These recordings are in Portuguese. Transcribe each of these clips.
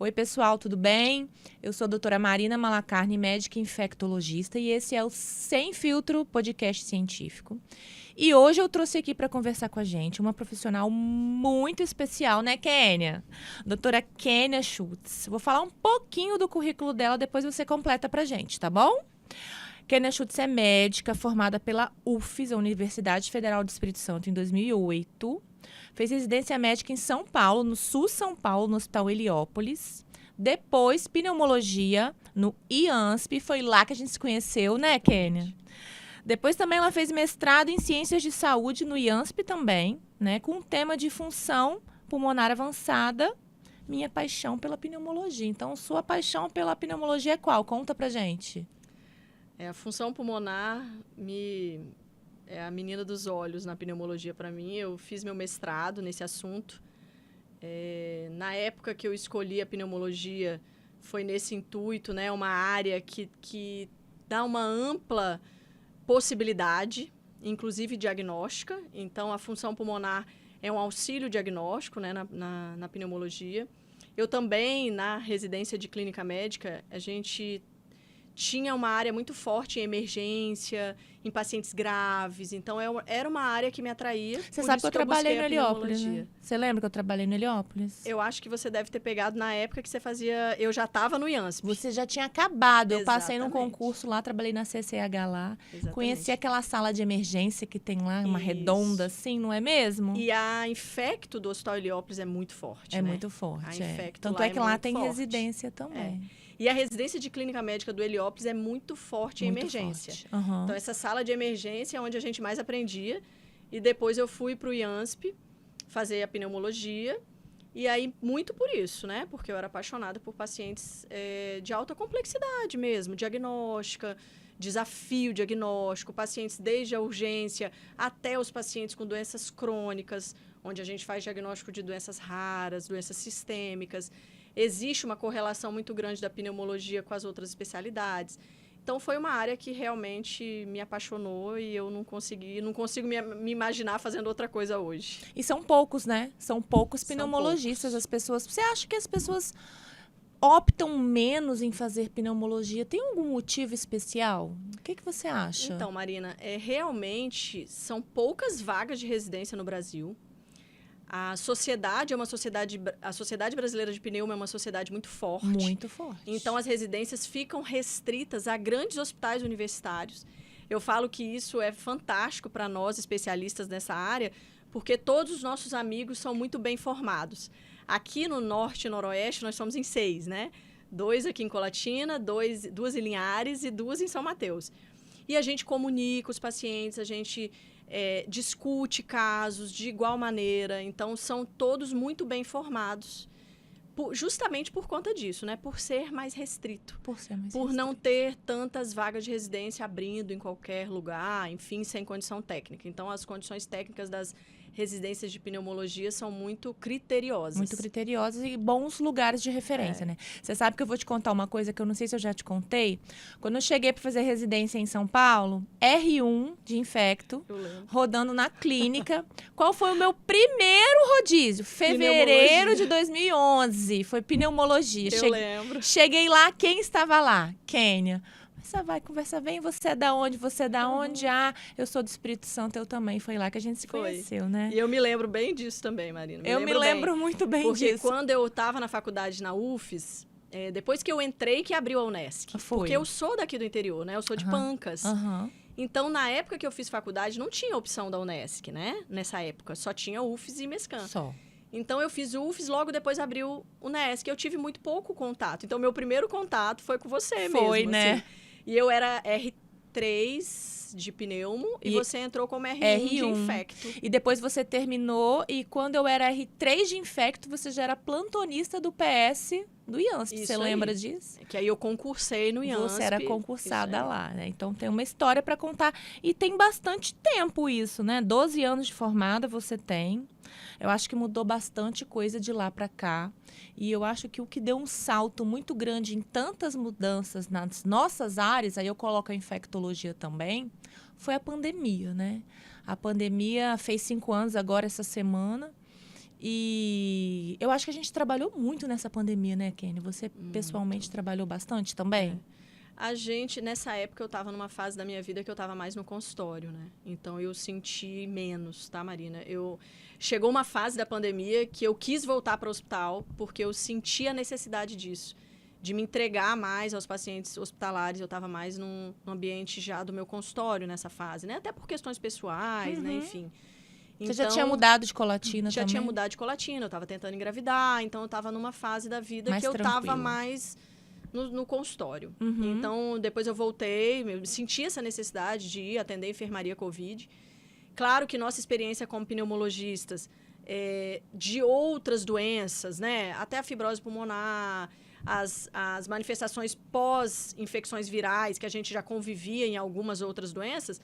Oi, pessoal, tudo bem? Eu sou a doutora Marina Malacarne, médica infectologista, e esse é o Sem Filtro podcast científico. E hoje eu trouxe aqui para conversar com a gente uma profissional muito especial, né, Kênia? Doutora Kênia Schultz. Vou falar um pouquinho do currículo dela, depois você completa pra gente, tá bom? Kênia Schultz é médica, formada pela UFES, a Universidade Federal do Espírito Santo, em 2008. Fez residência médica em São Paulo, no Sul São Paulo, no Hospital Heliópolis. Depois, pneumologia no IANSP. Foi lá que a gente se conheceu, né, Kênia? Depois também ela fez mestrado em Ciências de Saúde no IANSP também, né, com o tema de função pulmonar avançada, minha paixão pela pneumologia. Então, sua paixão pela pneumologia é qual? Conta pra gente. A função pulmonar é a menina dos olhos na pneumologia para mim. Eu fiz meu mestrado nesse assunto. Na época que eu escolhi a pneumologia, foi nesse intuito, né? Uma área que dá uma ampla possibilidade, inclusive diagnóstica. Então, a função pulmonar é um auxílio diagnóstico, né, na pneumologia. Eu também, na residência de clínica médica, a gente tinha uma área muito forte em emergência, em pacientes graves. Então, era uma área que me atraía. Você sabe que eu trabalhei no Heliópolis, né? Você lembra que eu trabalhei no Heliópolis? Eu acho que você deve ter pegado na época que você fazia... Eu já estava no IANSP. Você já tinha acabado. Eu Exatamente. passei num concurso lá, trabalhei na CCH lá. Exatamente. Conheci aquela sala de emergência que tem lá, uma redonda assim, não é mesmo? E a infecto do Hospital Heliópolis é muito forte, É né? muito forte, A infecto Tanto lá é que lá muito tem forte. residência também. E a residência de clínica médica do Heliópolis é muito forte em emergência. Uhum. Então, essa sala de emergência é onde a gente mais aprendia. E depois eu fui para o IANSP fazer a pneumologia. E aí, muito por isso, né? Porque eu era apaixonada por pacientes de alta complexidade mesmo, diagnóstica, desafio diagnóstico, pacientes desde a urgência até os pacientes com doenças crônicas, onde a gente faz diagnóstico de doenças raras, doenças sistêmicas. Existe uma correlação muito grande da pneumologia com as outras especialidades. Então, foi uma área que realmente me apaixonou e eu não consigo me imaginar fazendo outra coisa hoje. E são poucos, né? São poucos pneumologistas. As pessoas... Você acha que as pessoas optam menos em fazer pneumologia? Tem algum motivo especial? O que você acha? Então, Marina, realmente são poucas vagas de residência no Brasil. A Sociedade Brasileira de Pneuma é uma sociedade muito forte. Muito forte. Então, as residências ficam restritas a grandes hospitais universitários. Eu falo que isso é fantástico para nós, especialistas nessa área, porque todos os nossos amigos são muito bem formados. Aqui no Norte e Noroeste, nós somos em 6, né? 2 aqui em Colatina, 2 em Linhares e 2 em São Mateus. E a gente comunica os pacientes, a gente... discute casos de igual maneira. Então, são todos muito bem formados, justamente por conta disso, né? Por ser mais restrito. Por não ter tantas vagas de residência abrindo em qualquer lugar, enfim, sem condição técnica. Então, as condições técnicas das residências de pneumologia são muito criteriosas. Muito criteriosas e bons lugares de referência, né? Você sabe que eu vou te contar uma coisa que eu não sei se eu já te contei. Quando eu cheguei para fazer residência em São Paulo, R1 de infecto, rodando na clínica. Qual foi o meu primeiro rodízio? Fevereiro de 2011. Foi pneumologia. Eu lembro. Cheguei lá, quem estava lá? Kênia. Você vai, conversa, vem, você é da onde? Você é da onde? Ah, eu sou do Espírito Santo, eu também. Foi lá que a gente se conheceu, né? E eu me lembro bem disso também, Marina. Eu me lembro muito bem disso. Porque quando eu estava na faculdade na UFES, depois que eu entrei, que abriu a Unesc. Foi. Porque eu sou daqui do interior, né? Eu sou de Pancas. Então, na época que eu fiz faculdade, não tinha opção da Unesc, né? Nessa época. Só tinha UFES e Mescan. Só. Então, eu fiz UFES, logo depois abriu o Unesc. Eu tive muito pouco contato. Então, meu primeiro contato foi com você mesmo. Foi, né? Assim. E eu era R3 de pneumo e você entrou como R1 de infecto. E depois você terminou e quando eu era R3 de infecto, você já era plantonista do PS do IANSP. Você lembra disso? Que aí eu concursei no IANSP. Você era concursada lá, né? Então tem uma história para contar. E tem bastante tempo isso, né? 12 anos de formada você tem. Eu acho que mudou bastante coisa de lá para cá. E eu acho que o que deu um salto muito grande em tantas mudanças nas nossas áreas, aí eu coloco a infectologia também, foi a pandemia, né? A pandemia fez 5 anos agora essa semana. E eu acho que a gente trabalhou muito nessa pandemia, né, Kenny? Você pessoalmente trabalhou bastante também? A gente, nessa época, eu estava numa fase da minha vida que eu estava mais no consultório, né? Então, eu senti menos, tá, Marina? Chegou uma fase da pandemia que eu quis voltar para o hospital porque eu senti a necessidade disso, de me entregar mais aos pacientes hospitalares. Eu estava mais no ambiente já do meu consultório nessa fase, né? Até por questões pessoais, né? Enfim. Você já tinha mudado de Colatina já também? Já tinha mudado de Colatina, eu estava tentando engravidar, então eu estava numa fase da vida mais que eu estava tranquila. mais no consultório. Então, depois eu voltei, eu senti essa necessidade de ir atender a enfermaria Covid. Claro que nossa experiência como pneumologistas, de outras doenças, né? Até a fibrose pulmonar, as manifestações pós-infecções virais, que a gente já convivia em algumas outras doenças,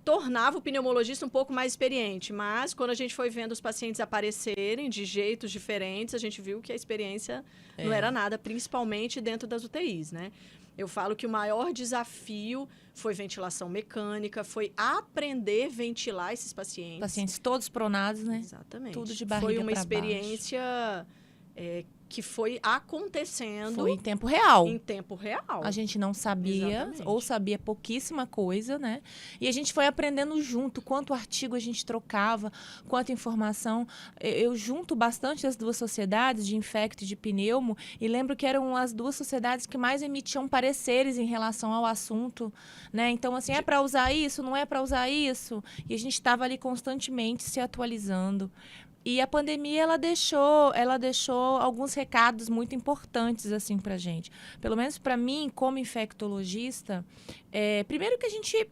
tornava o pneumologista um pouco mais experiente. Mas, quando a gente foi vendo os pacientes aparecerem de jeitos diferentes, a gente viu que a experiência não era nada, principalmente dentro das UTIs, né? Eu falo que o maior desafio foi ventilação mecânica, foi aprender a ventilar esses pacientes. Pacientes todos pronados, né? Exatamente. Tudo de barriga Foi uma pra experiência que foi acontecendo... Foi em tempo real. Em tempo real. A gente não sabia, Exatamente. ou sabia pouquíssima coisa, né? E a gente foi aprendendo junto, quanto artigo a gente trocava, quanta informação. Eu junto bastante as duas sociedades, de infecto e de pneumo, e lembro que eram as duas sociedades que mais emitiam pareceres em relação ao assunto, né? Então, assim, é para usar isso, não é para usar isso? E a gente estava ali constantemente se atualizando. E a pandemia, ela deixou alguns recados muito importantes, assim, pra gente. Pelo menos para mim, como infectologista, primeiro que a gente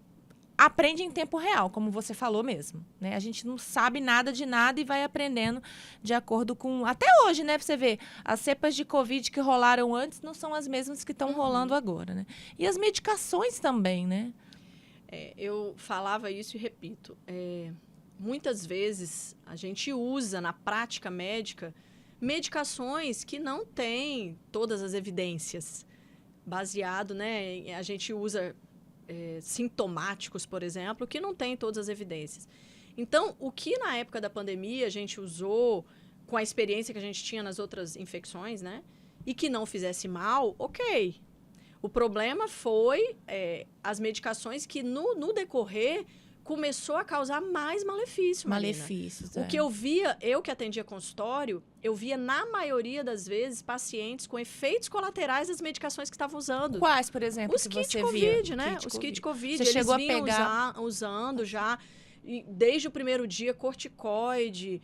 aprende em tempo real, como você falou mesmo, né? A gente não sabe nada de nada e vai aprendendo de acordo com... Até hoje, né? Pra você ver, as cepas de Covid que rolaram antes não são as mesmas que estão rolando agora, né? E as medicações também, né? Eu falava isso e repito. Muitas vezes a gente usa na prática médica medicações que não têm todas as evidências. Baseado, né? A gente usa sintomáticos, por exemplo, que não têm todas as evidências. Então, o que na época da pandemia a gente usou com a experiência que a gente tinha nas outras infecções, né? E que não fizesse mal, ok. O problema foi as medicações que no decorrer começou a causar mais malefício, Marina. Malefícios, O que eu via, eu que atendia consultório, eu via na maioria das vezes pacientes com efeitos colaterais das medicações que estavam usando. Quais, por exemplo, os que kits você COVID, via? né? Os kits COVID. Você Eles chegou a vinham pegar usando já, desde o primeiro dia, corticoide,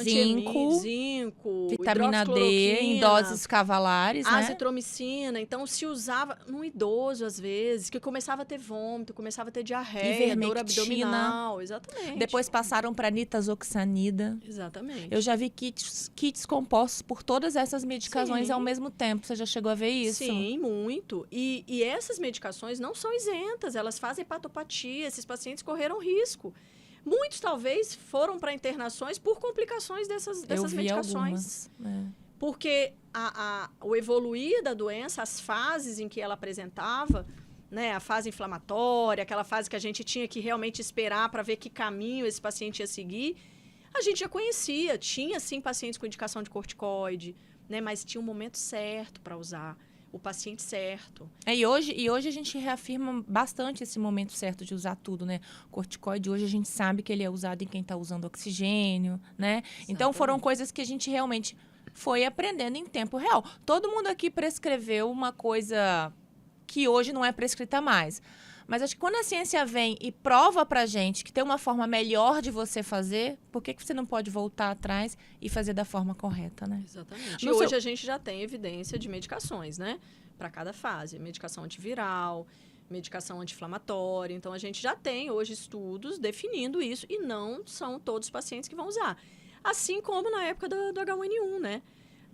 zinco, vitamina D em doses cavalares, né? azitromicina. Então, se usava num idoso, às vezes, que começava a ter vômito, começava a ter diarreia, dor abdominal. Exatamente. Depois passaram para nitazoxanida. Exatamente. Eu já vi kits compostos por todas essas medicações ao mesmo tempo. Você já chegou a ver isso? Sim, muito. E essas medicações não são isentas. Elas fazem hepatopatia. Esses pacientes correram risco. Muitos, talvez, foram para internações por complicações dessas medicações. Porque o evoluir da doença, as fases em que ela apresentava, né, a fase inflamatória, aquela fase que a gente tinha que realmente esperar para ver que caminho esse paciente ia seguir, a gente já conhecia. Tinha, sim, pacientes com indicação de corticoide, né, mas tinha um momento certo para usar. O paciente certo. E hoje a gente reafirma bastante esse momento certo de usar tudo, né? O corticoide, hoje a gente sabe que ele é usado em quem está usando oxigênio, né? Exatamente. Então, foram coisas que a gente realmente foi aprendendo em tempo real. Todo mundo aqui prescreveu uma coisa que hoje não é prescrita mais. Mas acho que quando a ciência vem e prova pra gente que tem uma forma melhor de você fazer, por que você não pode voltar atrás e fazer da forma correta, né? Exatamente. E hoje a gente já tem evidência de medicações, né? Para cada fase. Medicação antiviral, medicação anti-inflamatória. Então, a gente já tem hoje estudos definindo isso e não são todos os pacientes que vão usar. Assim como na época do H1N1, né?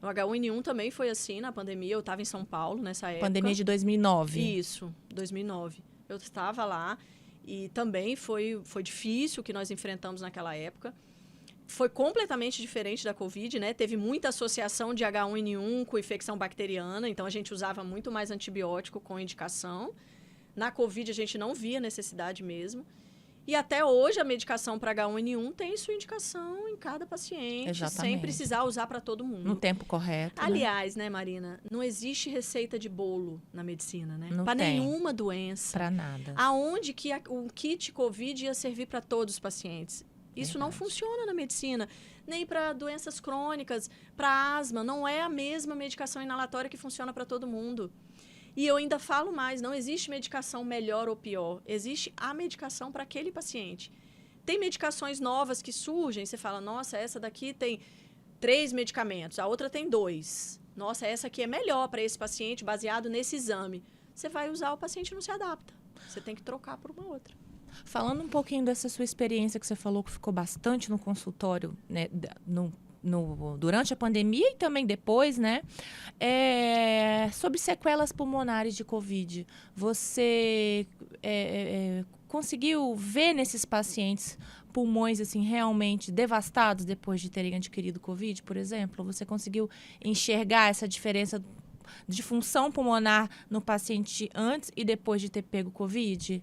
O H1N1 também foi assim na pandemia. Eu estava em São Paulo nessa época. Pandemia de 2009. Isso, 2009. Eu estava lá e também foi difícil o que nós enfrentamos naquela época. Foi completamente diferente da Covid, né? Teve muita associação de H1N1 com infecção bacteriana, então a gente usava muito mais antibiótico com indicação. Na Covid a gente não via necessidade mesmo. E até hoje a medicação para H1N1 tem sua indicação em cada paciente, Exatamente. sem precisar usar para todo mundo. No tempo correto, né? Aliás, né, Marina, não existe receita de bolo na medicina, né? Não Para tem. nenhuma doença. Pra nada. Aonde que o kit COVID ia servir para todos os pacientes? Isso não Verdade. funciona na medicina, nem para doenças crônicas, para asma. Não é a mesma medicação inalatória que funciona para todo mundo. E eu ainda falo mais, não existe medicação melhor ou pior. Existe a medicação para aquele paciente. Tem medicações novas que surgem, você fala, nossa, essa daqui tem 3 medicamentos, a outra tem 2. Nossa, essa aqui é melhor para esse paciente, baseado nesse exame. Você vai usar, o paciente não se adapta. Você tem que trocar por uma outra. Falando um pouquinho dessa sua experiência que você falou que ficou bastante no consultório, né, durante a pandemia e também depois, né? Sobre sequelas pulmonares de Covid, você conseguiu ver nesses pacientes pulmões assim realmente devastados depois de terem adquirido Covid, por exemplo? Você conseguiu enxergar essa diferença de função pulmonar no paciente antes e depois de ter pego Covid?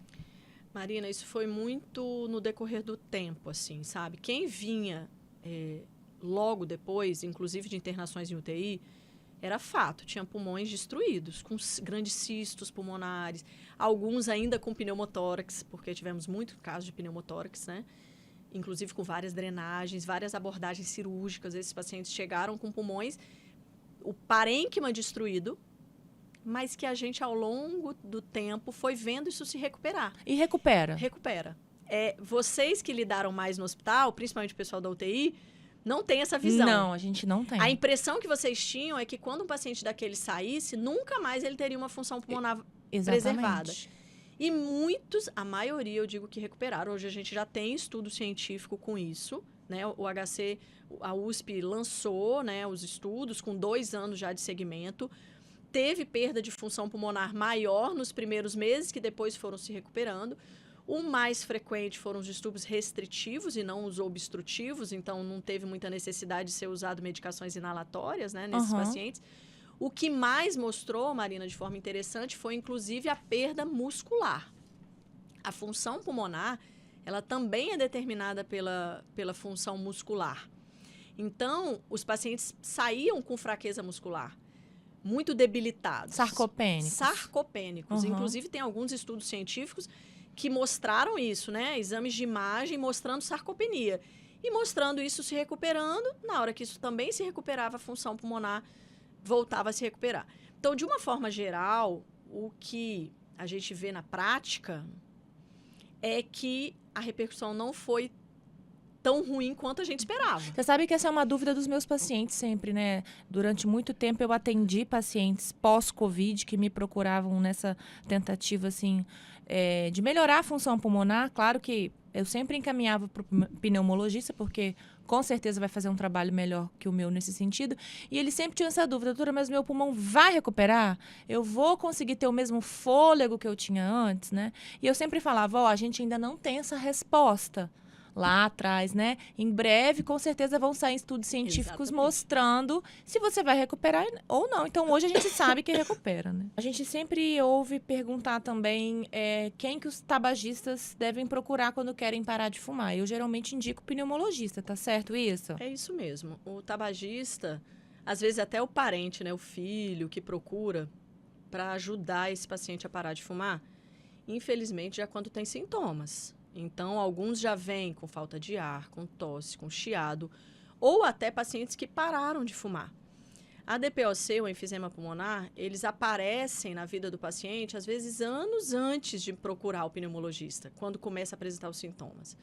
Marina, isso foi muito no decorrer do tempo, assim, sabe? Quem vinha logo depois, inclusive de internações em UTI, era fato. Tinha pulmões destruídos, com grandes cistos pulmonares, alguns ainda com pneumotórax, porque tivemos muitos casos de pneumotórax, né? Inclusive com várias drenagens, várias abordagens cirúrgicas. Esses pacientes chegaram com pulmões, o parênquima destruído, mas que a gente, ao longo do tempo, foi vendo isso se recuperar. E recupera? Recupera. Vocês que lidaram mais no hospital, principalmente o pessoal da UTI, não tem essa visão. Não, a gente não tem. A impressão que vocês tinham é que quando um paciente daquele saísse, nunca mais ele teria uma função pulmonar preservada. E muitos, a maioria, eu digo que recuperaram. Hoje a gente já tem estudo científico com isso, né? O HC, a USP lançou, né, os estudos com 2 anos já de segmento. Teve perda de função pulmonar maior nos primeiros meses, que depois foram se recuperando. O mais frequente foram os distúrbios restritivos e não os obstrutivos, então não teve muita necessidade de ser usado medicações inalatórias, né, nesses pacientes. O que mais mostrou, Marina, de forma interessante, foi inclusive a perda muscular. A função pulmonar, ela também é determinada pela função muscular. Então, os pacientes saíam com fraqueza muscular, muito debilitados. Sarcopênicos. Inclusive, tem alguns estudos científicos que mostraram isso, né? Exames de imagem mostrando sarcopenia. E mostrando isso se recuperando, na hora que isso também se recuperava, a função pulmonar voltava a se recuperar. Então, de uma forma geral, o que a gente vê na prática é que a repercussão não foi tão ruim quanto a gente esperava. Você sabe que essa é uma dúvida dos meus pacientes sempre, né? Durante muito tempo eu atendi pacientes pós-Covid que me procuravam nessa tentativa, assim, de melhorar a função pulmonar. Claro que eu sempre encaminhava para o pneumologista, porque com certeza vai fazer um trabalho melhor que o meu nesse sentido. E ele sempre tinha essa dúvida, doutora, mas meu pulmão vai recuperar? Eu vou conseguir ter o mesmo fôlego que eu tinha antes, né? E eu sempre falava, a gente ainda não tem essa resposta lá atrás, né? Em breve, com certeza, vão sair estudos científicos mostrando se você vai recuperar ou não. Então, hoje a gente sabe que recupera, né? A gente sempre ouve perguntar também quem que os tabagistas devem procurar quando querem parar de fumar. Eu geralmente indico o pneumologista, tá certo isso? É isso mesmo. O tabagista, às vezes até o parente, né? O filho que procura para ajudar esse paciente a parar de fumar, infelizmente, já quando tem sintomas. Então, alguns já vêm com falta de ar, com tosse, com chiado, ou até pacientes que pararam de fumar. A DPOC, o enfisema pulmonar, eles aparecem na vida do paciente, às vezes, anos antes de procurar o pneumologista, quando começa a apresentar os sintomas.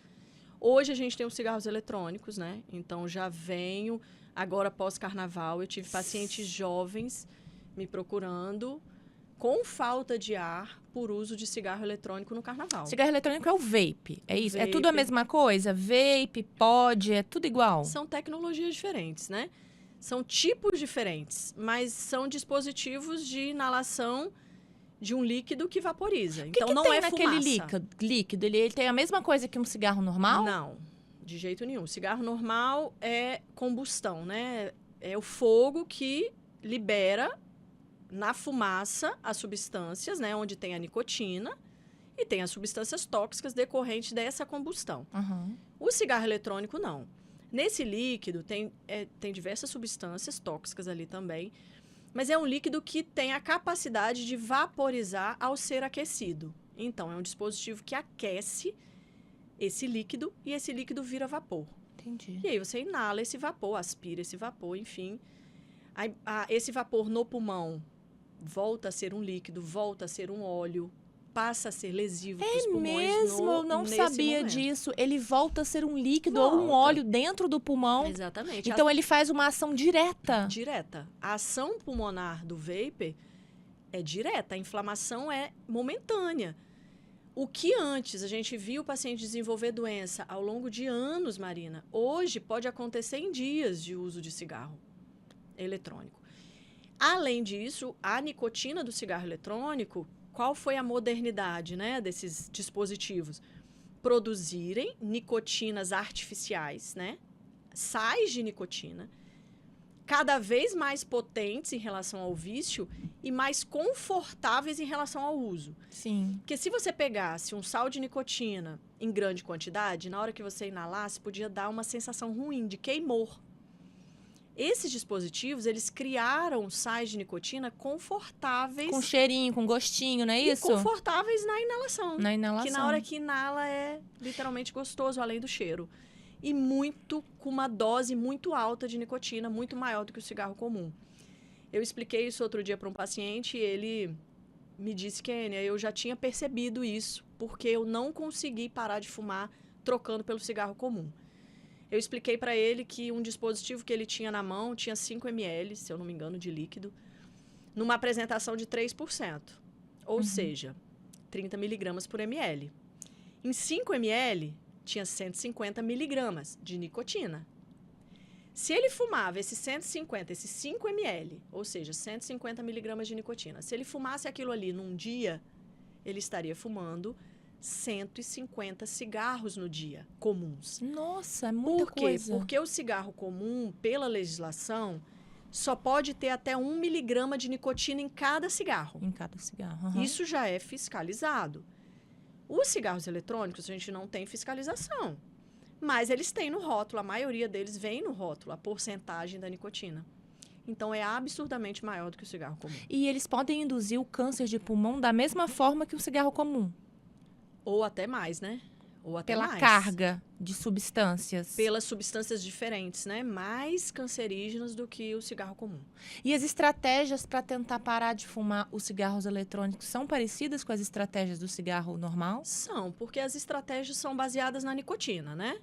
Hoje, a gente tem os cigarros eletrônicos, né? Então, já venho, agora pós-carnaval, eu tive pacientes jovens me procurando com falta de ar por uso de cigarro eletrônico no carnaval. Cigarro eletrônico é o vape, é isso? Vape. É tudo a mesma coisa? Vape, pod, é tudo igual? São tecnologias diferentes, né? São tipos diferentes, mas são dispositivos de inalação de um líquido que vaporiza. Então, não é fumaça. O que tem naquele líquido? Ele tem a mesma coisa que um cigarro normal? Não, de jeito nenhum. Cigarro normal é combustão, né? É o fogo que libera na fumaça as substâncias, né, onde tem a nicotina, e tem as substâncias tóxicas decorrentes dessa combustão. Uhum. O cigarro eletrônico, não. Nesse líquido, tem diversas substâncias tóxicas ali também, mas é um líquido que tem a capacidade de vaporizar ao ser aquecido. Então, é um dispositivo que aquece esse líquido e esse líquido vira vapor. Entendi. E aí você inala esse vapor, aspira esse vapor, enfim. Esse vapor no pulmão volta a ser um líquido, volta a ser um óleo, passa a ser lesivo para os pulmões. Eu não nesse sabia momento. disso. Ele volta a ser um líquido ou um Volta. óleo dentro do pulmão. Exatamente. Então ele faz uma ação direta. Direta. A ação pulmonar do vapor é direta, a inflamação é momentânea. O que antes a gente viu o paciente desenvolver doença ao longo de anos, Marina, hoje pode acontecer em dias de uso de cigarro eletrônico. Além disso, a nicotina do cigarro eletrônico, qual foi a modernidade, né, desses dispositivos? Produzirem nicotinas artificiais, né, sais de nicotina, cada vez mais potentes em relação ao vício e mais confortáveis em relação ao uso. Sim. Porque se você pegasse um sal de nicotina em grande quantidade, na hora que você inalasse, podia dar uma sensação ruim de queimor. Esses dispositivos, eles criaram sais de nicotina confortáveis. Com cheirinho, com gostinho, não é e isso? confortáveis na inalação. Na inalação. Que na hora que inala é literalmente gostoso, além do cheiro. E com uma dose muito alta de nicotina, muito maior do que o cigarro comum. Eu expliquei isso outro dia para um paciente e ele me disse, Kênia, eu já tinha percebido isso, porque eu não consegui parar de fumar trocando pelo cigarro comum. Eu expliquei para ele que um dispositivo que ele tinha na mão tinha 5 ml, se eu não me engano, de líquido, numa apresentação de 3%. Ou seja, 30 miligramas por ml. Em 5 ml, tinha 150 miligramas de nicotina. Se ele fumava esses 150, esses 5 ml, ou seja, 150 miligramas de nicotina, se ele fumasse aquilo ali num dia, ele estaria fumando 150 cigarros no dia, comuns. Nossa, é muita Por quê? coisa. Porque o cigarro comum, pela legislação, só pode ter até 1 miligrama de nicotina em cada cigarro. Em cada cigarro. Uhum. Isso já é fiscalizado. Os cigarros eletrônicos, a gente não tem fiscalização. Mas eles têm no rótulo, a maioria deles vem no rótulo, a porcentagem da nicotina. Então, é absurdamente maior do que o cigarro comum. E eles podem induzir o câncer de pulmão da mesma forma que o cigarro comum. Ou até mais, né? Ou até Pela mais. carga de substâncias. Pelas substâncias diferentes, né? Mais cancerígenas do que o cigarro comum. E as estratégias para tentar parar de fumar os cigarros eletrônicos são parecidas com as estratégias do cigarro normal? São, porque as estratégias são baseadas na nicotina, né?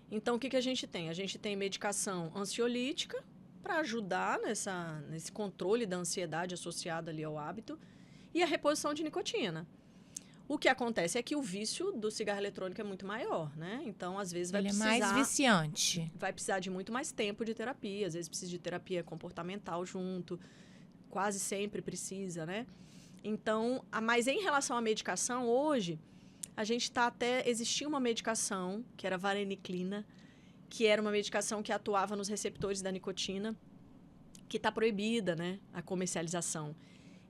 Então, o que a gente tem? A gente tem medicação ansiolítica para ajudar nesse controle da ansiedade associada ali ao hábito e a reposição de nicotina. O que acontece é que o vício do cigarro eletrônico é muito maior, né? Então, às vezes, Ele é mais viciante. Vai precisar de muito mais tempo de terapia. Às vezes, precisa de terapia comportamental junto. Quase sempre precisa, né? Então, mas em relação à medicação, hoje, a gente está até... Existia uma medicação, que era a vareniclina, que era uma medicação que atuava nos receptores da nicotina, que está proibida, né? A comercialização.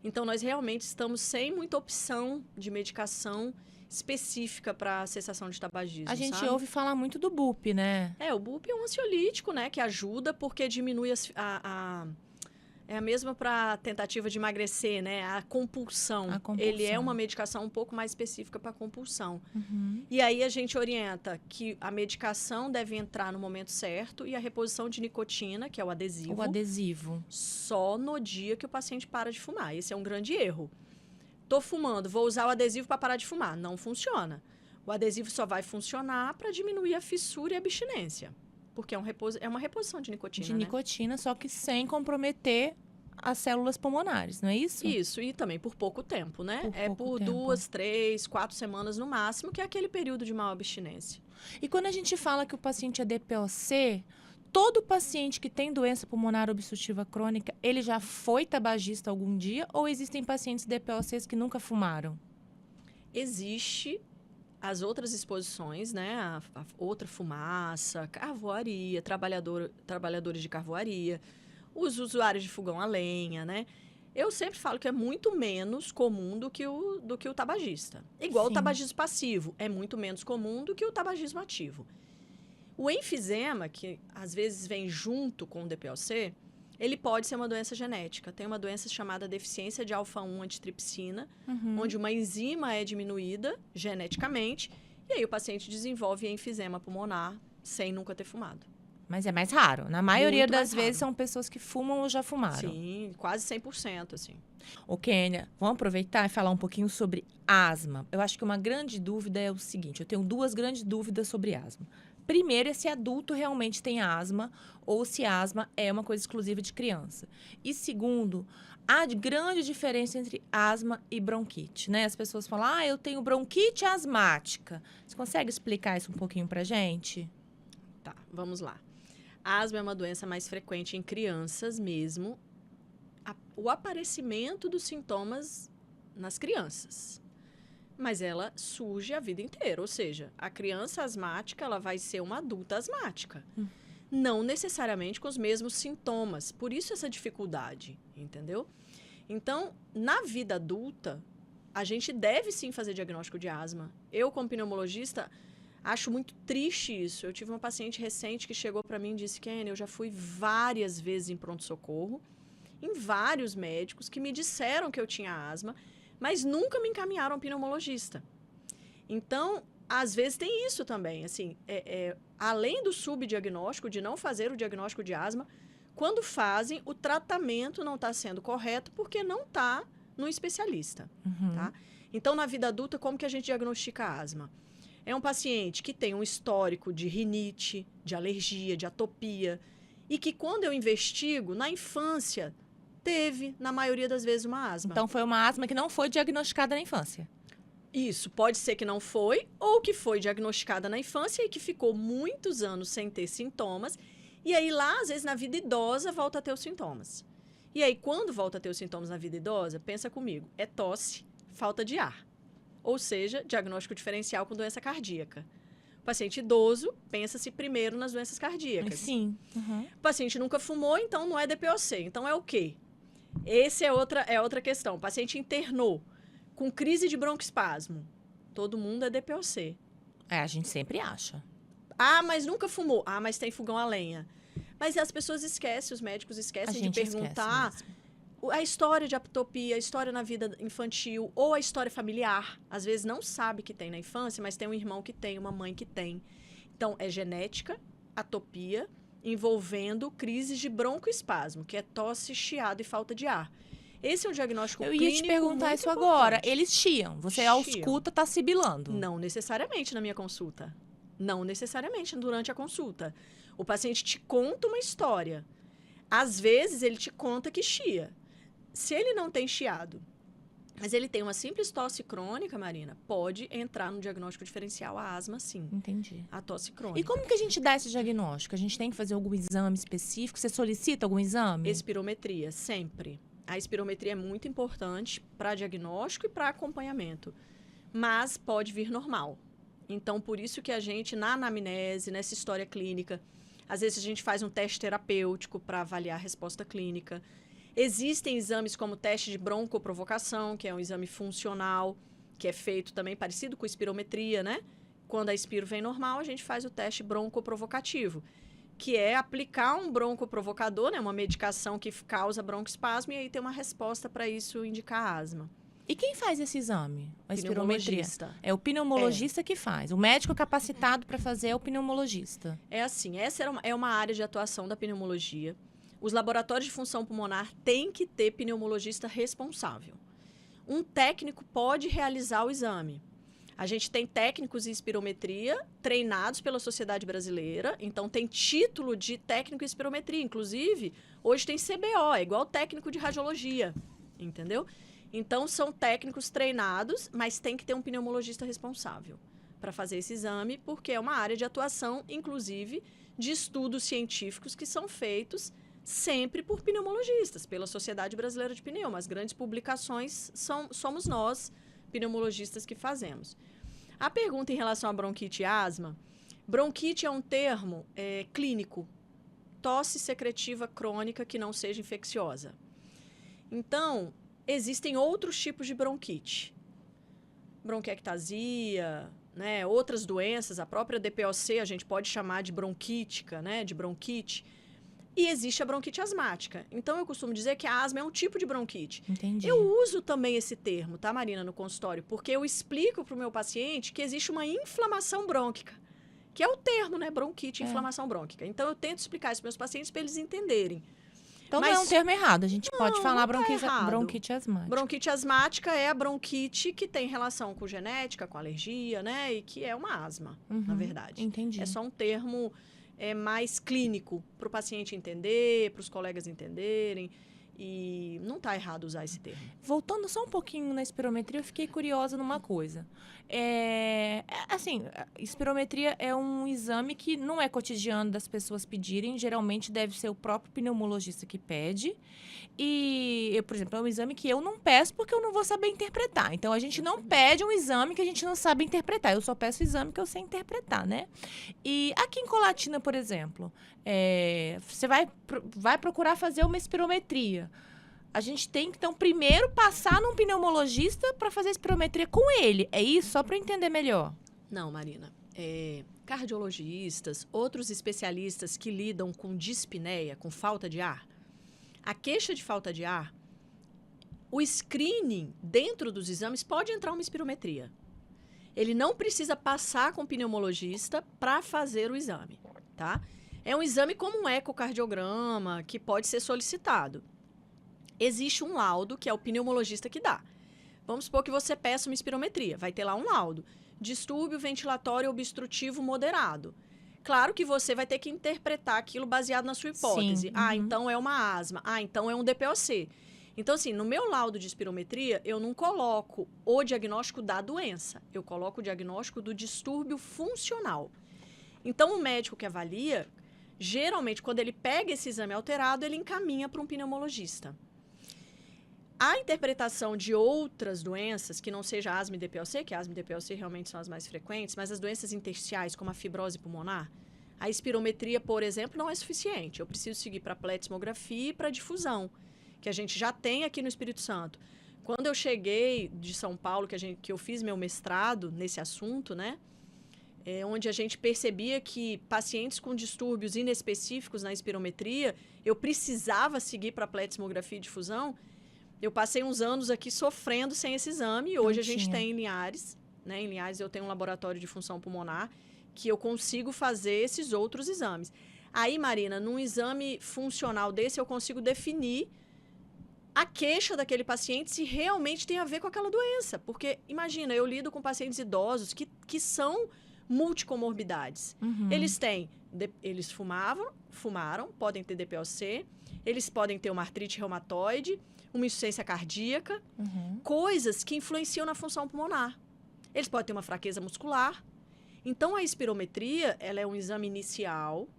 Então, nós realmente estamos sem muita opção de medicação específica para a cessação de tabagismo, A gente sabe? ouve falar muito do BUP, né? O BUP é um ansiolítico, né? Que ajuda porque diminui é a mesma para tentativa de emagrecer, né? A compulsão. Ele é uma medicação um pouco mais específica para compulsão. Uhum. E aí a gente orienta que a medicação deve entrar no momento certo e a reposição de nicotina, que é o adesivo. O adesivo. Só no dia que o paciente para de fumar. Esse é um grande erro. Tô fumando, vou usar o adesivo para parar de fumar. Não funciona. O adesivo só vai funcionar para diminuir a fissura e a abstinência. Porque é uma reposição de nicotina, De né? nicotina, só que sem comprometer as células pulmonares, não é isso? Isso, e também por pouco tempo, né? Por por 2, 3, 4 semanas no máximo, que é aquele período de maior abstinência. E quando a gente fala que o paciente é DPOC, todo paciente que tem doença pulmonar obstrutiva crônica, ele já foi tabagista algum dia? Ou existem pacientes DPOCs que nunca fumaram? Existe as outras exposições, né? A outra fumaça, carvoaria, trabalhadores de carvoaria, os usuários de fogão a lenha, né? Eu sempre falo que é muito menos comum do que o tabagista. Igual Sim. o tabagismo passivo, é muito menos comum do que o tabagismo ativo. O enfisema, que às vezes vem junto com o DPOC, ele pode ser uma doença genética. Tem uma doença chamada deficiência de alfa-1 antitripsina, onde uma enzima é diminuída geneticamente, e aí o paciente desenvolve enfisema pulmonar sem nunca ter fumado. Mas é mais raro. Na maioria Muito mais das vezes raro. são pessoas que fumam ou já fumaram. Sim, quase 100%, assim. Ô, Kênia, vamos aproveitar e falar um pouquinho sobre asma. Eu acho que uma grande dúvida é o seguinte, eu tenho duas grandes dúvidas sobre asma. Primeiro é se adulto realmente tem asma ou se asma é uma coisa exclusiva de criança. E segundo, há grande diferença entre asma e bronquite, né? As pessoas falam, eu tenho bronquite asmática. Você consegue explicar isso um pouquinho pra gente? Tá, vamos lá. A asma é uma doença mais frequente em crianças mesmo. O aparecimento dos sintomas nas crianças. Mas ela surge a vida inteira. Ou seja, a criança asmática ela vai ser uma adulta asmática. Não necessariamente com os mesmos sintomas. Por isso essa dificuldade, entendeu? Então, na vida adulta, a gente deve sim fazer diagnóstico de asma. Eu, como pneumologista, acho muito triste isso. Eu tive uma paciente recente que chegou para mim e disse, Kênia, eu já fui várias vezes em pronto-socorro, em vários médicos que me disseram que eu tinha asma, mas nunca me encaminharam a um pneumologista. Então, às vezes tem isso também, assim, além do subdiagnóstico, de não fazer o diagnóstico de asma, quando fazem, o tratamento não está sendo correto porque não está no especialista, tá? Então, na vida adulta, como que a gente diagnostica a asma? É um paciente que tem um histórico de rinite, de alergia, de atopia, e que quando eu investigo, na infância, teve, na maioria das vezes, uma asma. Então, foi uma asma que não foi diagnosticada na infância. Isso, pode ser que não foi, ou que foi diagnosticada na infância e que ficou muitos anos sem ter sintomas. E aí, lá, às vezes, na vida idosa, volta a ter os sintomas. E aí, quando volta a ter os sintomas na vida idosa, pensa comigo, é tosse, falta de ar. Ou seja, diagnóstico diferencial com doença cardíaca. O paciente idoso, pensa-se primeiro nas doenças cardíacas. Sim. O paciente nunca fumou, então não é DPOC. Então é o quê? Essa é outra questão. O paciente internou com crise de broncoespasmo. Todo mundo é DPOC. A gente sempre acha. Mas nunca fumou. Mas tem fogão a lenha. Mas as pessoas esquecem, os médicos esquecem de perguntar a história de aptopia, a história na vida infantil ou a história familiar. Às vezes não sabe que tem na infância, mas tem um irmão que tem, uma mãe que tem. Então, é genética, atopia, envolvendo crises de broncoespasmo, que é tosse, chiado e falta de ar. Esse é um diagnóstico clínico. Eu ia te perguntar isso importante. Agora. Eles chiam. Você ausculta, tá sibilando. Não necessariamente na minha consulta. Não necessariamente durante a consulta. O paciente te conta uma história. Às vezes, ele te conta que chia. Se ele não tem chiado, mas ele tem uma simples tosse crônica, Marina, pode entrar no diagnóstico diferencial a asma, sim. Entendi. A tosse crônica. E como que a gente dá esse diagnóstico? A gente tem que fazer algum exame específico? Você solicita algum exame? Espirometria, sempre. A espirometria é muito importante para diagnóstico e para acompanhamento, mas pode vir normal. Então, por isso que a gente, na anamnese, nessa história clínica, às vezes a gente faz um teste terapêutico para avaliar a resposta clínica. Existem exames como o teste de broncoprovocação, que é um exame funcional, que é feito também parecido com espirometria, né? Quando a espiro vem normal, a gente faz o teste broncoprovocativo, que é aplicar um broncoprovocador, né? Uma medicação que causa broncoespasmo, e aí tem uma resposta para isso indicar asma. E quem faz esse exame? A espirometria? Pneumologista. É o pneumologista que faz. O médico capacitado para fazer é o pneumologista. É assim, essa é uma área de atuação da pneumologia. Os laboratórios de função pulmonar têm que ter pneumologista responsável. Um técnico pode realizar o exame. A gente tem técnicos em espirometria treinados pela Sociedade Brasileira, então tem título de técnico em espirometria. Inclusive, hoje tem CBO, é igual técnico de radiologia, entendeu? Então, são técnicos treinados, mas tem que ter um pneumologista responsável para fazer esse exame, porque é uma área de atuação, inclusive, de estudos científicos que são feitos sempre por pneumologistas, pela Sociedade Brasileira de Pneuma. As grandes publicações somos nós, pneumologistas, que fazemos. A pergunta em relação a bronquite e asma, bronquite é um termo clínico, tosse secretiva crônica que não seja infecciosa. Então, existem outros tipos de bronquite. Bronquiectasia, né? Outras doenças, a própria DPOC a gente pode chamar de bronquítica, né? De bronquite. E existe a bronquite asmática. Então, eu costumo dizer que a asma é um tipo de bronquite. Entendi. Eu uso também esse termo, tá, Marina, no consultório, porque eu explico para o meu paciente que existe uma inflamação brônquica, que é o termo, né? Bronquite, inflamação brônquica. Então, eu tento explicar isso para meus pacientes para eles entenderem. Então não é um termo errado, a gente pode falar errado. bronquite asmática. Bronquite asmática é a bronquite que tem relação com genética, com alergia, né? E que é uma asma, na verdade. Entendi. É só um termo mais clínico para o paciente entender, para os colegas entenderem. E não está errado usar esse termo. Voltando só um pouquinho na espirometria, eu fiquei curiosa numa coisa. Assim, a espirometria é um exame que não é cotidiano das pessoas pedirem. Geralmente deve ser o próprio pneumologista que pede. E, por exemplo, é um exame que eu não peço porque eu não vou saber interpretar. Então, a gente não pede um exame que a gente não sabe interpretar. Eu só peço o exame que eu sei interpretar, né? E aqui em Colatina, por exemplo, você vai procurar fazer uma espirometria. A gente tem que, então, primeiro passar num pneumologista para fazer a espirometria com ele. É isso? Só para eu entender melhor. Não, Marina. Cardiologistas, outros especialistas que lidam com dispneia, com falta de ar, a queixa de falta de ar, o screening dentro dos exames pode entrar uma espirometria. Ele não precisa passar com o pneumologista para fazer o exame, tá? É um exame como um ecocardiograma que pode ser solicitado. Existe um laudo que é o pneumologista que dá. Vamos supor que você peça uma espirometria. Vai ter lá um laudo. Distúrbio ventilatório obstrutivo moderado. Claro que você vai ter que interpretar aquilo baseado na sua hipótese. Sim, Então é uma asma. Então é um DPOC. Então, assim, no meu laudo de espirometria, eu não coloco o diagnóstico da doença. Eu coloco o diagnóstico do distúrbio funcional. Então, o médico que avalia, geralmente, quando ele pega esse exame alterado, ele encaminha para um pneumologista. A interpretação de outras doenças, que não seja asma e DPOC, que asma e DPOC realmente são as mais frequentes, mas as doenças intersticiais, como a fibrose pulmonar, a espirometria, por exemplo, não é suficiente. Eu preciso seguir para pletismografia e para difusão, que a gente já tem aqui no Espírito Santo. Quando eu cheguei de São Paulo, que eu fiz meu mestrado nesse assunto, né? Onde a gente percebia que pacientes com distúrbios inespecíficos na espirometria, eu precisava seguir para pletismografia e difusão. Eu passei uns anos aqui sofrendo sem esse exame e hoje a gente tem em Linhares, né? Em Linhares eu tenho um laboratório de função pulmonar que eu consigo fazer esses outros exames. Aí, Marina, num exame funcional desse eu consigo definir a queixa daquele paciente se realmente tem a ver com aquela doença. Porque, imagina, eu lido com pacientes idosos que são multicomorbidades. Eles fumaram, podem ter DPOC, eles podem ter uma artrite reumatoide, uma insuficiência cardíaca, coisas que influenciam na função pulmonar. Eles podem ter uma fraqueza muscular. Então, a espirometria, ela é um exame inicial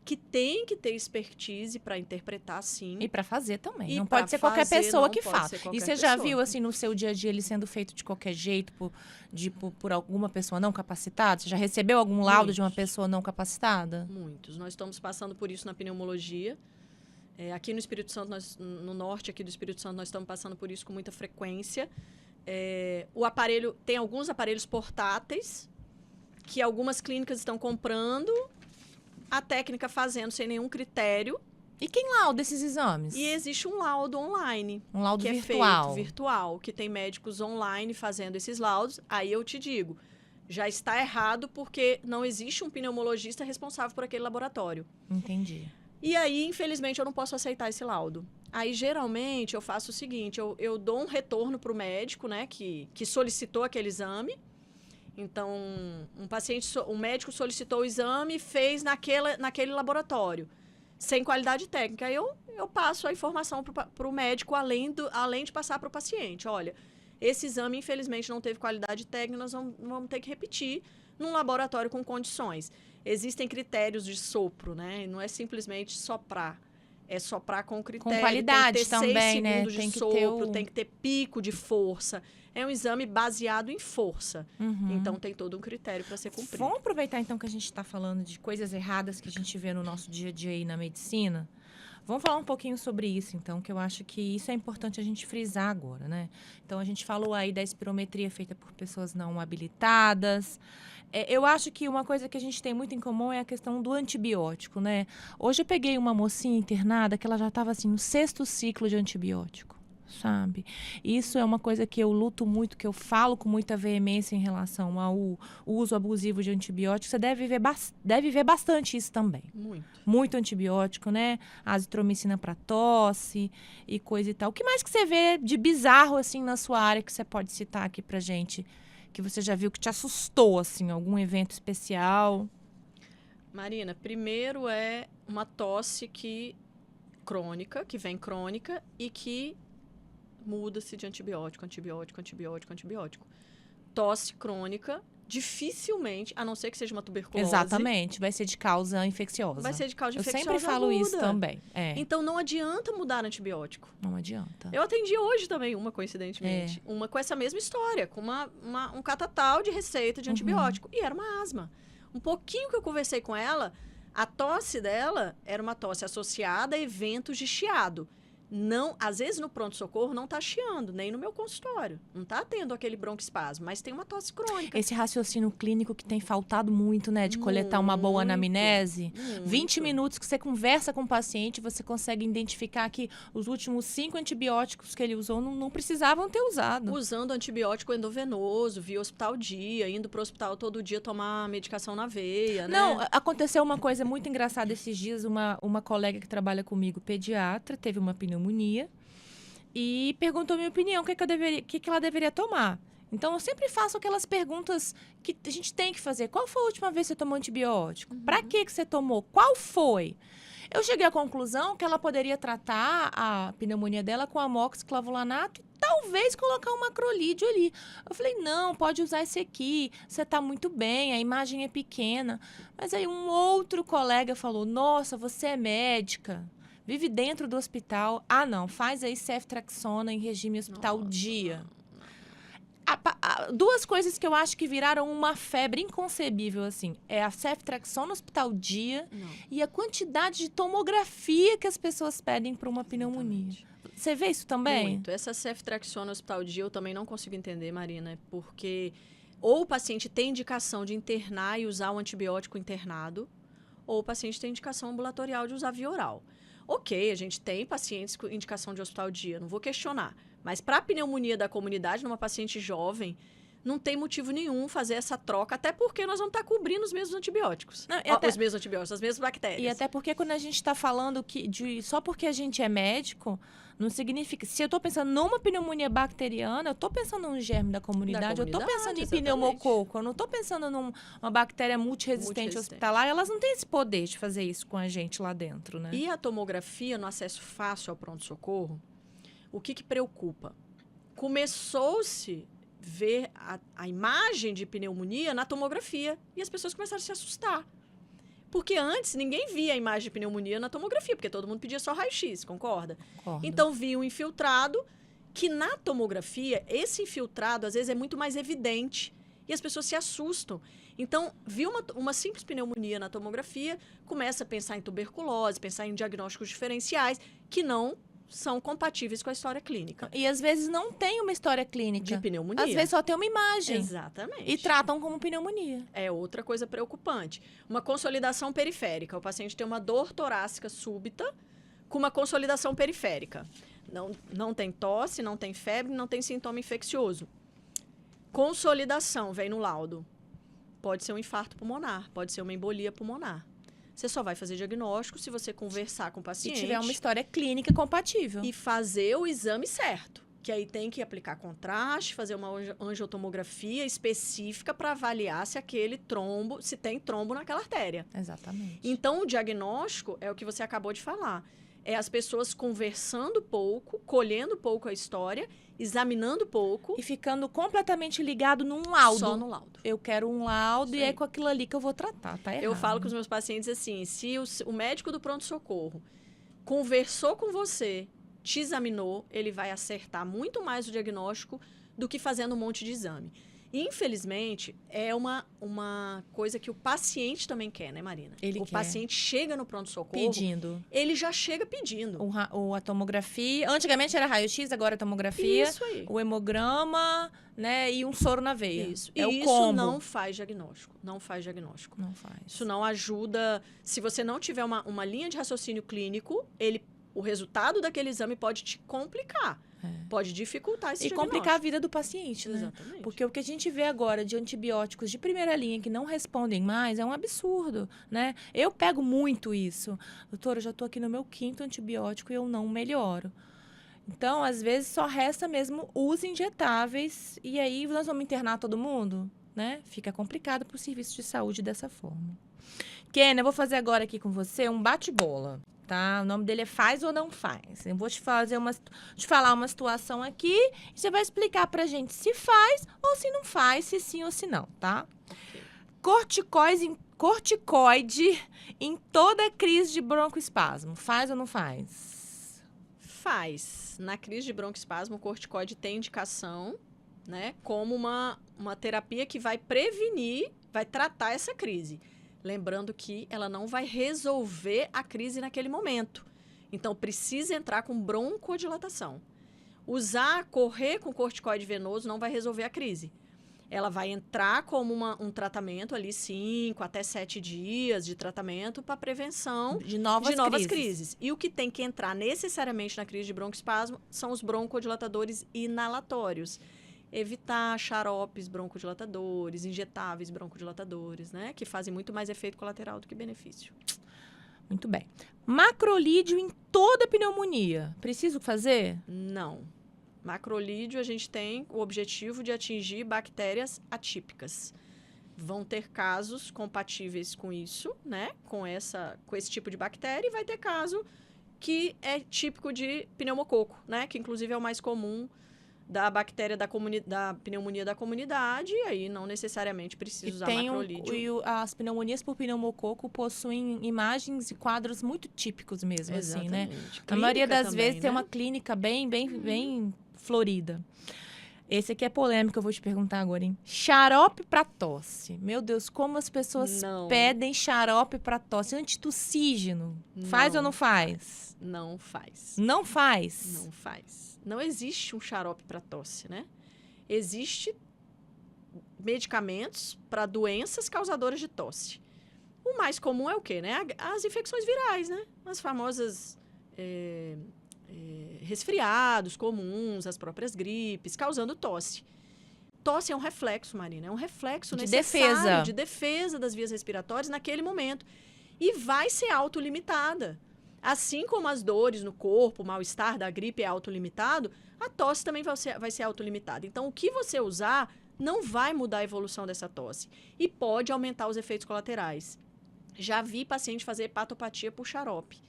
que tem que ter expertise para interpretar, sim. E para fazer também. Não pode ser qualquer pessoa que faça. E você já viu, assim, no seu dia a dia, ele sendo feito de qualquer jeito, por alguma pessoa não capacitada? Você já recebeu algum laudo de uma pessoa não capacitada? Muitos. Nós estamos passando por isso na pneumologia. Aqui no Espírito Santo, no norte aqui do Espírito Santo, nós estamos passando por isso com muita frequência. O aparelho, tem alguns aparelhos portáteis que algumas clínicas estão comprando, a técnica fazendo sem nenhum critério. E quem lauda esses exames? E existe um laudo online. Um laudo que virtual. É feito virtual, que tem médicos online fazendo esses laudos. Aí eu te digo, já está errado porque não existe um pneumologista responsável por aquele laboratório. Entendi. E aí, infelizmente, eu não posso aceitar esse laudo. Aí, geralmente, eu faço o seguinte, eu dou um retorno para o médico, né, que solicitou aquele exame. Então, um médico solicitou o exame e fez naquele laboratório, sem qualidade técnica. Aí eu passo a informação para o médico, além de passar para o paciente. Olha, esse exame, infelizmente, não teve qualidade técnica, nós vamos ter que repetir num laboratório com condições. Existem critérios de sopro, né? Não é simplesmente soprar. É soprar com critério. Com qualidade tem que ter também, 6 né? segundos de sopro, tem que ter pico de força. É um exame baseado em força. Então, tem todo um critério para ser cumprido. Vamos aproveitar, então, que a gente está falando de coisas erradas que a gente vê no nosso dia a dia aí na medicina. Vamos falar um pouquinho sobre isso, então, que eu acho que isso é importante a gente frisar agora, né? Então, a gente falou aí da espirometria feita por pessoas não habilitadas. Eu acho que uma coisa que a gente tem muito em comum é a questão do antibiótico, né? Hoje eu peguei uma mocinha internada que ela já estava, assim, no 6º ciclo de antibiótico, sabe? Isso é uma coisa que eu luto muito, que eu falo com muita veemência em relação ao uso abusivo de antibióticos. Você deve ver bastante isso também. Muito antibiótico, né? Azitromicina para tosse e coisa e tal. O que mais que você vê de bizarro, assim, na sua área que você pode citar aqui pra gente? Que você já viu que te assustou, assim, algum evento especial? Marina, primeiro é uma tosse crônica, que vem crônica e que muda-se de antibiótico. Tosse crônica, dificilmente, a não ser que seja uma tuberculose. Exatamente, vai ser de causa infecciosa. Vai ser de causa infecciosa. Eu sempre falo aguda. isso também. Então, não adianta mudar antibiótico. Não adianta. Eu atendi hoje também uma, coincidentemente. Uma com essa mesma história, com um catatal de receita de antibiótico. E era uma asma. Um pouquinho que eu conversei com ela, a tosse dela era uma tosse associada a eventos de chiado. Não, às vezes no pronto-socorro não está chiando, nem no meu consultório. Não está tendo aquele broncoespasmo, mas tem uma tosse crônica. Esse raciocínio clínico que tem faltado muito, né? De coletar uma boa anamnese. 20 minutos que você conversa com o paciente, você consegue identificar que os últimos 5 antibióticos que ele usou não precisavam ter usado. Usando antibiótico endovenoso, via hospital dia, indo para o hospital todo dia tomar medicação na veia, né? Não, aconteceu uma coisa muito engraçada esses dias. Uma colega que trabalha comigo, pediatra, teve uma pneumonia e perguntou minha opinião, o que ela deveria tomar. Então, eu sempre faço aquelas perguntas que a gente tem que fazer. Qual foi a última vez que você tomou antibiótico? Para que você tomou? Qual foi? Eu cheguei à conclusão que ela poderia tratar a pneumonia dela com amoxiclavulanato e talvez colocar um macrolídeo ali. Eu falei, não, pode usar esse aqui, você está muito bem, a imagem é pequena. Mas aí um outro colega falou, nossa, você é médica. Vive dentro do hospital. Ah, não. Faz aí ceftriaxona em regime hospital dia. Duas coisas que eu acho que viraram uma febre inconcebível, assim. É a ceftriaxona hospital dia e a quantidade de tomografia que as pessoas pedem para uma pneumonia. Você vê isso também? Muito. Essa ceftriaxona hospital dia eu também não consigo entender, Marina, porque ou o paciente tem indicação de internar e usar o antibiótico internado, ou o paciente tem indicação ambulatorial de usar via oral. Ok, a gente tem pacientes com indicação de hospital dia, não vou questionar. Mas para a pneumonia da comunidade, numa paciente jovem, não tem motivo nenhum fazer essa troca, até porque nós vamos estar cobrindo os mesmos antibióticos. Não, os mesmos antibióticos, as mesmas bactérias. E até porque quando a gente está falando só porque a gente é médico, não significa... Se eu estou pensando numa pneumonia bacteriana, eu estou pensando num germe da comunidade, eu estou pensando em pneumococo, eu não estou pensando numa bactéria multiresistente hospitalar, elas não têm esse poder de fazer isso com a gente lá dentro, né? E a tomografia, no acesso fácil ao pronto-socorro, o que preocupa? Começou-se ver a imagem de pneumonia na tomografia e as pessoas começaram a se assustar. Porque antes ninguém via a imagem de pneumonia na tomografia, porque todo mundo pedia só raio-x, concorda? Concordo. Então, via um infiltrado, que na tomografia, esse infiltrado, às vezes, é muito mais evidente. E as pessoas se assustam. Então, viu uma simples pneumonia na tomografia, começa a pensar em tuberculose, pensar em diagnósticos diferenciais, que não são compatíveis com a história clínica. E às vezes não tem uma história clínica. De pneumonia. Às vezes só tem uma imagem. Exatamente. E tratam como pneumonia. É outra coisa preocupante. Uma consolidação periférica. O paciente tem uma dor torácica súbita com uma consolidação periférica. Não tem tosse, não tem febre, não tem sintoma infeccioso. Consolidação, vem no laudo. Pode ser um infarto pulmonar, pode ser uma embolia pulmonar. Você só vai fazer diagnóstico se você conversar com o paciente. E tiver uma história clínica compatível. E fazer o exame certo. Que aí tem que aplicar contraste, fazer uma angiotomografia específica para avaliar se aquele trombo, se tem trombo naquela artéria. Exatamente. Então, o diagnóstico é o que você acabou de falar. É as pessoas conversando pouco, colhendo pouco a história, examinando pouco. E ficando completamente ligado num laudo. Só no laudo. Eu quero um laudo e é com aquilo ali que eu vou tratar, tá errado. Eu falo com os meus pacientes assim, se o médico do pronto-socorro conversou com você, te examinou, ele vai acertar muito mais o diagnóstico do que fazendo um monte de exame. Infelizmente, é uma coisa que o paciente também quer, né, Marina? O paciente chega no pronto-socorro... Pedindo. Ele já chega pedindo. A tomografia... Antigamente era raio-x, agora é tomografia. Isso aí. O hemograma, né? E um soro na veia. Isso. É e o combo. Isso não faz diagnóstico. Não faz diagnóstico. Não faz. Isso não ajuda... Se você não tiver uma linha de raciocínio clínico, o resultado daquele exame pode te complicar. Pode dificultar esse diagnóstico. E complicar a vida do paciente, né? Exatamente. Porque o que a gente vê agora de antibióticos de primeira linha que não respondem mais é um absurdo, né? Eu pego muito isso. Doutora, eu já tô aqui no meu 5º antibiótico e eu não melhoro. Então, às vezes, só resta mesmo os injetáveis. E aí, nós vamos internar todo mundo, né? Fica complicado para o serviço de saúde dessa forma. Ken, eu vou fazer agora aqui com você um bate-bola. Tá? O nome dele é Faz ou Não Faz. Eu vou te falar uma situação aqui e você vai explicar pra gente se faz ou se não faz, se sim ou se não, tá? Okay. Corticoide em toda crise de broncoespasmo. Faz ou não faz? Faz. Na crise de broncoespasmo, o corticoide tem indicação, né? Como uma terapia que vai prevenir, vai tratar essa crise. Lembrando que ela não vai resolver a crise naquele momento. Então, precisa entrar com broncodilatação. Correr com corticoide venoso não vai resolver a crise. Ela vai entrar como um tratamento ali, 5 até 7 dias de tratamento para prevenção de novas crises. E o que tem que entrar necessariamente na crise de broncoespasmo são os broncodilatadores inalatórios. Evitar xaropes broncodilatadores, injetáveis broncodilatadores, né? Que fazem muito mais efeito colateral do que benefício. Muito bem. Macrolídeo em toda pneumonia. Preciso fazer? Não. Macrolídeo, a gente tem o objetivo de atingir bactérias atípicas. Vão ter casos compatíveis com isso, né? Com esse tipo de bactéria. E vai ter caso que é típico de pneumococo, né? Que inclusive é o mais comum da bactéria da pneumonia da comunidade, e aí não necessariamente precisa usar macrolídeo. As pneumonias por pneumococo possuem imagens e quadros muito típicos mesmo, assim, né? A maioria das vezes tem uma clínica bem florida. Esse aqui é polêmico, eu vou te perguntar agora, hein? Xarope para tosse. Meu Deus, como as pessoas pedem xarope para tosse. Antitussígeno. Faz ou não faz? Não faz. Não faz? Não faz. Não existe um xarope para tosse, né? Existe medicamentos para doenças causadoras de tosse. O mais comum é o quê, né? As infecções virais, né? As famosas resfriados comuns, as próprias gripes, causando tosse. Tosse é um reflexo, Marina. É um reflexo necessário de defesa das vias respiratórias naquele momento. E vai ser autolimitada. Assim como as dores no corpo, o mal-estar da gripe é autolimitado, a tosse também vai ser autolimitada. Então, o que você usar não vai mudar a evolução dessa tosse. E pode aumentar os efeitos colaterais. Já vi paciente fazer hepatopatia por xarope.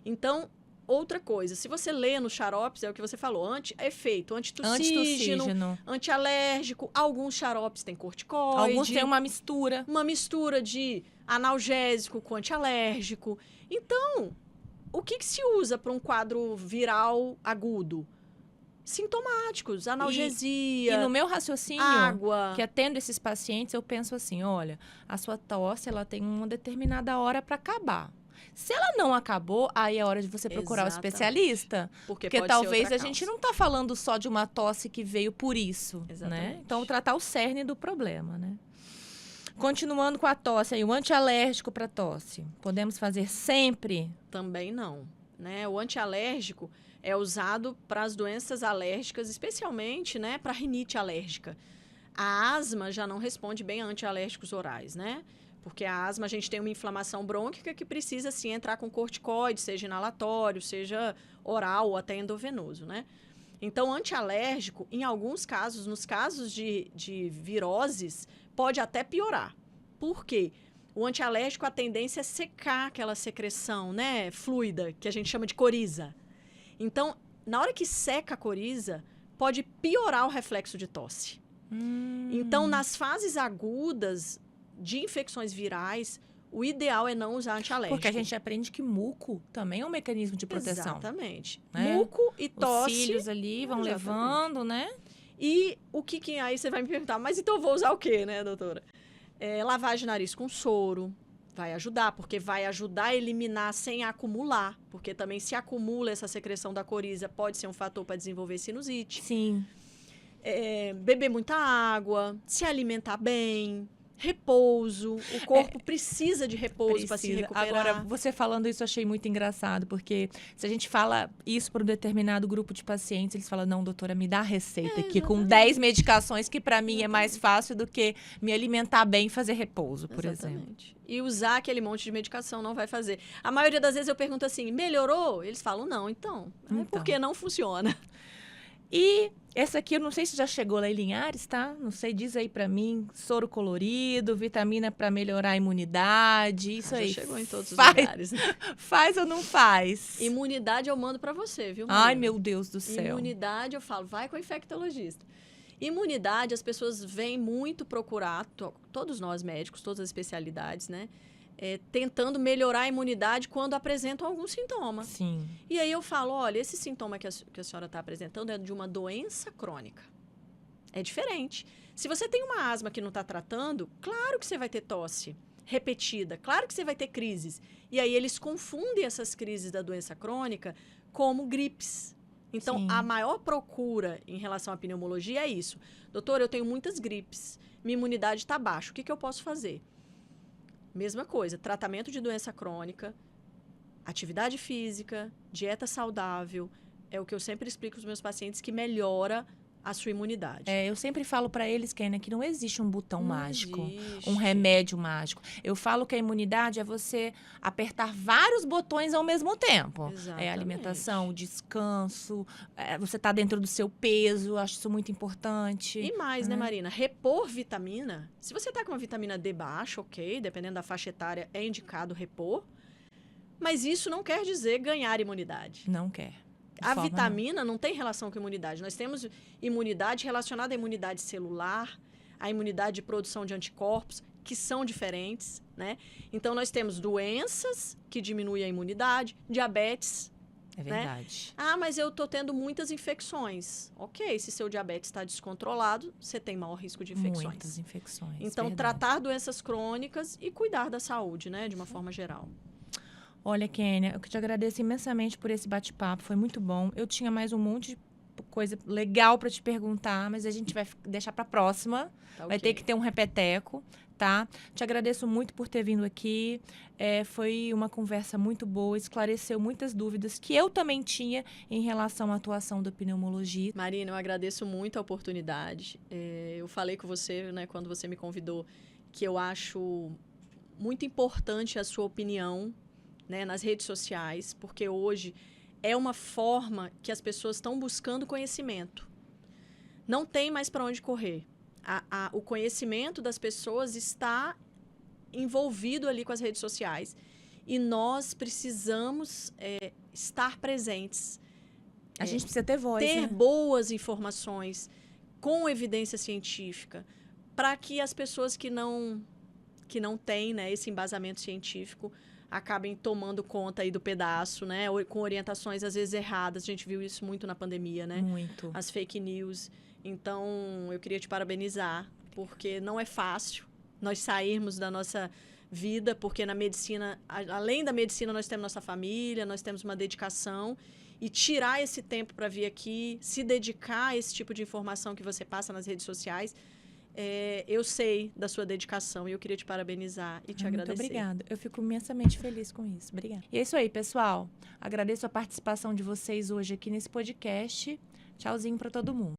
Então, outra coisa, se você lê nos xaropes, é o que você falou, efeito antitussígeno, antialérgico, alguns xaropes têm corticoide. Alguns têm uma mistura. Uma mistura de analgésico com antialérgico. Então, o que se usa para um quadro viral agudo? Sintomáticos, analgesia, e no meu raciocínio, água. Que atendo esses pacientes, eu penso assim, olha, a sua tosse, ela tem uma determinada hora para acabar. Se ela não acabou, aí é hora de você procurar o especialista. Porque talvez a gente não está falando só de uma tosse que veio por isso, né? Então, tratar o cerne do problema, né? Continuando com a tosse, aí, o antialérgico para tosse, podemos fazer sempre? Também não, né? O antialérgico é usado para as doenças alérgicas, especialmente, né, para rinite alérgica. A asma já não responde bem a antialérgicos orais, né? Porque a asma, a gente tem uma inflamação brônquica que precisa, sim, entrar com corticoide, seja inalatório, seja oral ou até endovenoso, né? Então, antialérgico, em alguns casos, nos casos de viroses, pode até piorar. Por quê? O antialérgico, a tendência é secar aquela secreção, né, fluida, que a gente chama de coriza. Então, na hora que seca a coriza, pode piorar o reflexo de tosse. Então, nas fases agudas de infecções virais, o ideal é não usar antialérgico. Porque a gente aprende que muco também é um mecanismo de proteção. Exatamente. Né? Muco e tosse. Os cílios ali vão levando, né? E o que aí você vai me perguntar, mas então eu vou usar o quê, né, doutora? Lavagem de nariz com soro vai ajudar, porque vai ajudar a eliminar sem acumular, porque também se acumula essa secreção da coriza, pode ser um fator para desenvolver sinusite. Sim. Beber muita água, se alimentar bem, repouso. O corpo precisa de repouso para se recuperar. Agora, você falando isso, eu achei muito engraçado, porque se a gente fala isso para um determinado grupo de pacientes, eles falam, não, doutora, me dá a receita aqui com 10 medicações, que para mim é mais fácil do que me alimentar bem e fazer repouso, por exemplo. E usar aquele monte de medicação não vai fazer. A maioria das vezes eu pergunto assim, melhorou? Eles falam, não, então. É porque não funciona. E essa aqui, eu não sei se já chegou lá em Linhares, tá? Não sei, diz aí pra mim. Soro colorido, vitamina pra melhorar a imunidade, isso aí. Já chegou em todos os lugares. Faz ou não faz? Imunidade eu mando pra você, viu, Marina? Ai, meu Deus do céu. Imunidade eu falo, vai com o infectologista. Imunidade, as pessoas vêm muito procurar, todos nós médicos, todas as especialidades, né? Tentando melhorar a imunidade quando apresentam algum sintoma. Sim. E aí eu falo, olha, esse sintoma que a senhora está apresentando é de uma doença crônica. É diferente. Se você tem uma asma que não está tratando, claro que você vai ter tosse repetida, claro que você vai ter crises. E aí eles confundem essas crises da doença crônica como gripes. Então, Sim. A maior procura em relação à pneumologia é isso. Doutor, eu tenho muitas gripes, minha imunidade está baixa, o que eu posso fazer? Mesma coisa, tratamento de doença crônica, atividade física, dieta saudável, é o que eu sempre explico para os meus pacientes que melhora a sua imunidade. Eu sempre falo para eles, Kênia, que não existe um botão mágico, existe. Um remédio mágico. Eu falo que a imunidade é você apertar vários botões ao mesmo tempo. Exatamente. Alimentação, descanso, você tá dentro do seu peso, acho isso muito importante. E mais, né, Marina? Repor vitamina. Se você tá com uma vitamina D baixa, ok, dependendo da faixa etária, é indicado repor. Mas isso não quer dizer ganhar imunidade. Não quer. A vitamina não tem relação com a imunidade. Nós temos imunidade relacionada à imunidade celular, à imunidade de produção de anticorpos, que são diferentes, né? Então, nós temos doenças que diminuem a imunidade, diabetes. É verdade. Né? Mas eu tô tendo muitas infecções. Ok, se seu diabetes está descontrolado, você tem maior risco de infecções. Muitas infecções. Então, verdade. tratar doenças crônicas e cuidar da saúde, né? De uma forma geral. Olha, Kênia, eu te agradeço imensamente por esse bate-papo, foi muito bom. Eu tinha mais um monte de coisa legal para te perguntar, mas a gente vai deixar para a próxima. Tá, vai ter que ter um repeteco, tá? Te agradeço muito por ter vindo aqui. Foi uma conversa muito boa, esclareceu muitas dúvidas que eu também tinha em relação à atuação da pneumologia. Marina, eu agradeço muito a oportunidade. Eu falei com você, né, quando você me convidou, que eu acho muito importante a sua opinião, né, nas redes sociais, porque hoje é uma forma que as pessoas estão buscando conhecimento. Não tem mais para onde correr. O conhecimento das pessoas está envolvido ali com as redes sociais. E nós precisamos estar presentes. A gente precisa ter voz, ter né? boas informações, com evidência científica, para que as pessoas que não têm, né, esse embasamento científico acabem tomando conta aí do pedaço, né? Com orientações, às vezes, erradas. A gente viu isso muito na pandemia, né? Muito. As fake news. Então, eu queria te parabenizar, porque não é fácil nós sairmos da nossa vida, porque na medicina, além da medicina, nós temos nossa família, nós temos uma dedicação. E tirar esse tempo para vir aqui, se dedicar a esse tipo de informação que você passa nas redes sociais, eu sei da sua dedicação e eu queria te parabenizar e te agradecer. Muito obrigada. Eu fico imensamente feliz com isso. Obrigada. E é isso aí, pessoal. Agradeço a participação de vocês hoje aqui nesse podcast. Tchauzinho para todo mundo.